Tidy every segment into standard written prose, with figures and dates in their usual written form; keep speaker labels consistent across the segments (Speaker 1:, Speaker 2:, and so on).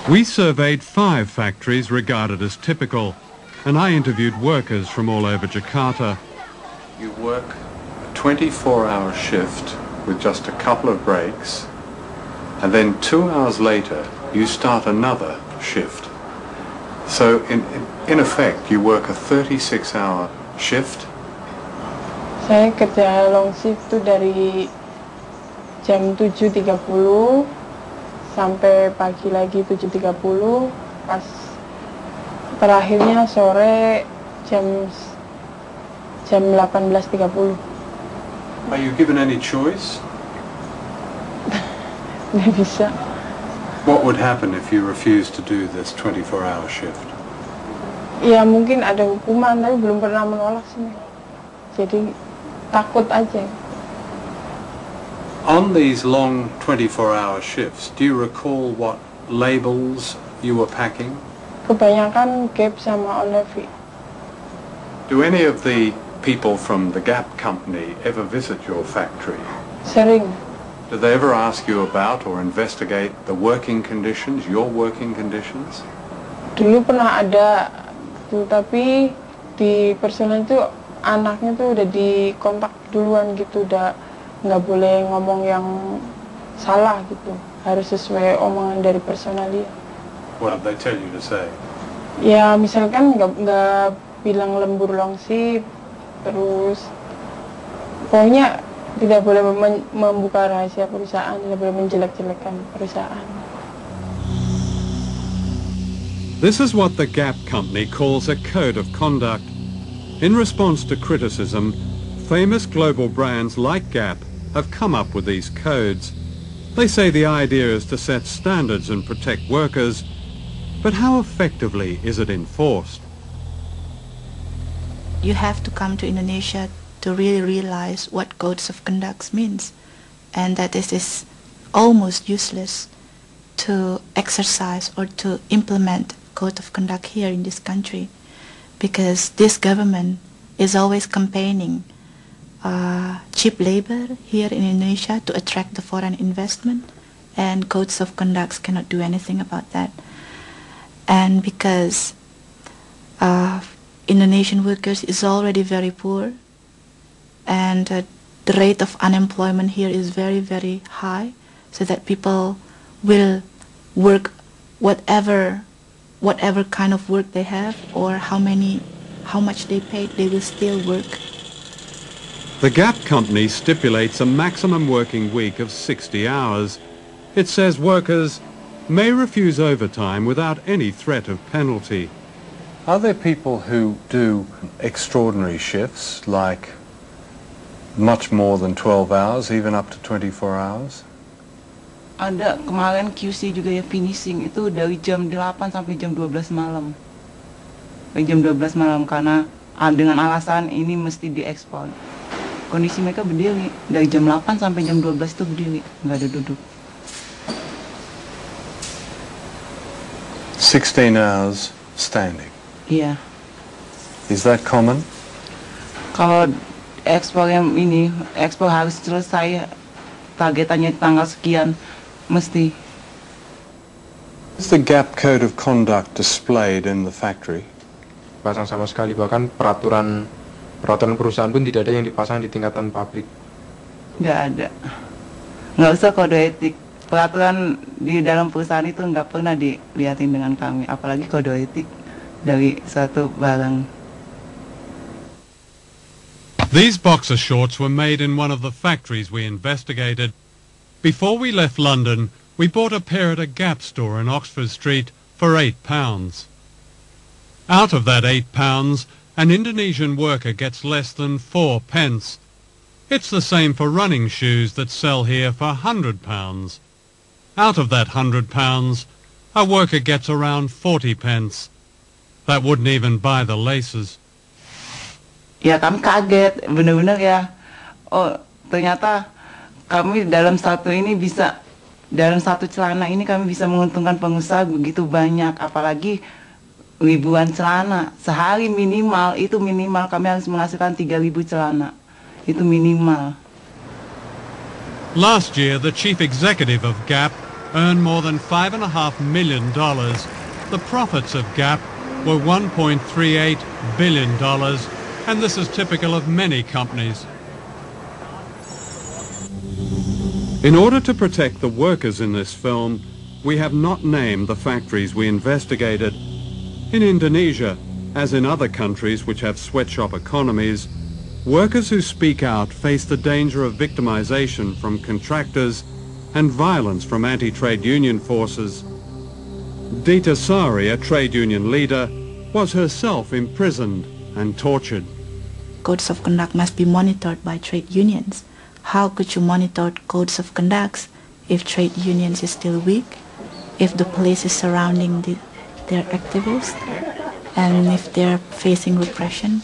Speaker 1: We surveyed 5 factories regarded as typical, and I interviewed workers from all over Jakarta.
Speaker 2: You work a 24-hour shift with just a couple of breaks, and then 2 hours later you start another shift. So in effect you work a 36-hour shift.
Speaker 3: Saya kerja long shift tuh dari jam 7.30 sampai pagi lagi 7.30, pas terakhirnya sore jam 18.30.
Speaker 2: Are you given any choice?
Speaker 3: Nggak bisa.
Speaker 2: What would happen if you refused to do this 24-hour shift?
Speaker 3: Ya mungkin ada hukuman, tapi belum pernah menolak sih. Jadi takut aja.
Speaker 2: On these long 24-hour shifts, do you recall what labels you were packing?
Speaker 3: Kebanyakan Gap sama Olive.
Speaker 2: Do any of the people from the Gap company ever visit your factory?
Speaker 3: Sering.
Speaker 2: Do they ever ask you about or investigate the working conditions, your working conditions?
Speaker 3: Dulu pernah ada tuh, tapi di personal itu anaknya tuh udah dikontak duluan gitu, udah nggak boleh ngomong yang salah gitu, harus sesuai omongan dari personal dia.
Speaker 2: What did they tell you to say?
Speaker 3: Ya misalkan nggak bilang lembur long shift, terus pokoknya tidak boleh membuka rahasia perusahaan, tidak boleh menjelek-jelekan perusahaan.
Speaker 1: This is what the Gap company calls a code of conduct. In response to criticism, famous global brands like Gap have come up with these codes. They say the idea is to set standards and protect workers, but how effectively is it enforced?
Speaker 4: You have to come to Indonesia to really realize what codes of conduct means, and that it is almost useless to exercise or to implement code of conduct here in this country, because this government is always campaigning cheap labor here in Indonesia to attract the foreign investment, and codes of conduct cannot do anything about that. And because Indonesian workers is already very poor, and the rate of unemployment here is very, very high, so that people will work whatever kind of work they have, or how much they paid, they will still work.
Speaker 1: The Gap company stipulates a maximum working week of 60 hours. It says workers may refuse overtime without any threat of penalty.
Speaker 2: Are there people who do extraordinary shifts, like much more than 12 hours, even up to 24 hours?
Speaker 5: Ada, kemarin QC juga ya, finishing itu dari jam 8 sampai jam 12 malam. Sampai jam 12 malam karena dengan alasan ini mesti diekspor. Kondisi mereka berdiri dari jam 8 sampai jam 12 itu berdiri, nggak ada duduk.
Speaker 2: 16 hours standing.
Speaker 5: Iya.
Speaker 2: Is that common?
Speaker 5: Kalau ekspor yang ini, ekspor harus selesai targetannya tanggal sekian, mesti.
Speaker 2: Is the Gap Code of Conduct displayed in the factory?
Speaker 6: Pasang sama sekali, bahkan peraturan perusahaan pun tidak ada yang dipasang di tingkatan pabrik.
Speaker 5: Nggak ada. Nggak usah kode etik. Peraturan di dalam perusahaan itu nggak pernah dilihatin dengan kami, apalagi kode etik dari suatu barang.
Speaker 1: These boxer shorts were made in one of the factories we investigated. Before we left London, we bought a pair at a Gap store in Oxford Street for £8. Out of that £8, an Indonesian worker gets less than 4 pence. It's the same for running shoes that sell here for £100. Out of that £100, a worker gets around 40 pence. That wouldn't even buy the laces.
Speaker 5: Ya kami kaget, benar-benar ya. Oh ternyata kami dalam satu celana ini kami bisa menguntungkan pengusaha begitu banyak, apalagi ribuan celana. Sehari minimal kami harus menghasilkan 3.000 celana. Itu minimal.
Speaker 1: Last year, the chief executive of Gap earn more than $5.5 million, the profits of Gap were $1.38 billion, and this is typical of many companies. In order to protect the workers in this film, we have not named the factories we investigated. In Indonesia, as in other countries which have sweatshop economies, workers who speak out face the danger of victimization from contractors and violence from anti-trade union forces. Dita Sari, a trade union leader, was herself imprisoned and tortured.
Speaker 4: Codes of conduct must be monitored by trade unions. How could you monitor codes of conduct if trade unions is still weak, if the police is surrounding their activists, and if they're facing repression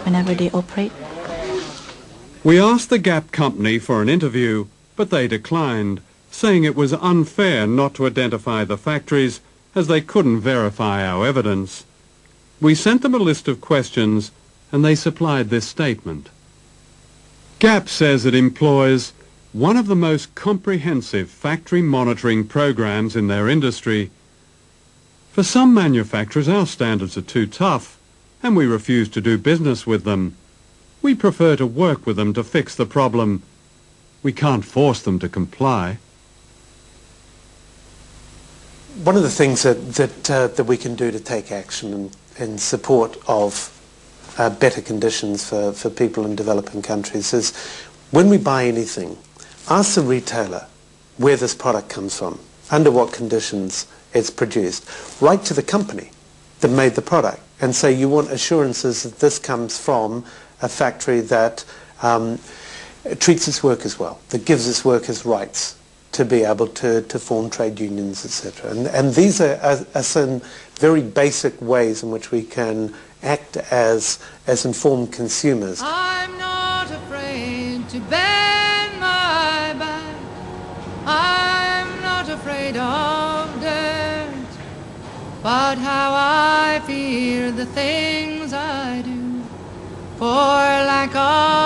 Speaker 4: whenever they operate?
Speaker 1: We asked the Gap company for an interview, but they declined, saying it was unfair not to identify the factories as they couldn't verify our evidence. We sent them a list of questions and they supplied this statement. Gap says it employs one of the most comprehensive factory monitoring programs in their industry. For some manufacturers, our standards are too tough and we refuse to do business with them. We prefer to work with them to fix the problem. We can't force them to comply.
Speaker 7: One of the things that we can do to take action in support of better conditions for people in developing countries is when we buy anything, ask the retailer where this product comes from, under what conditions it's produced. Write to the company that made the product and say you want assurances that this comes from a factory that treats its workers well, that gives its workers rights to be able to form trade unions, etc. And these are some very basic ways in which we can act as informed consumers.
Speaker 8: I'm not afraid to bend my back. I'm not afraid of dirt. But how I fear the things I do for lack of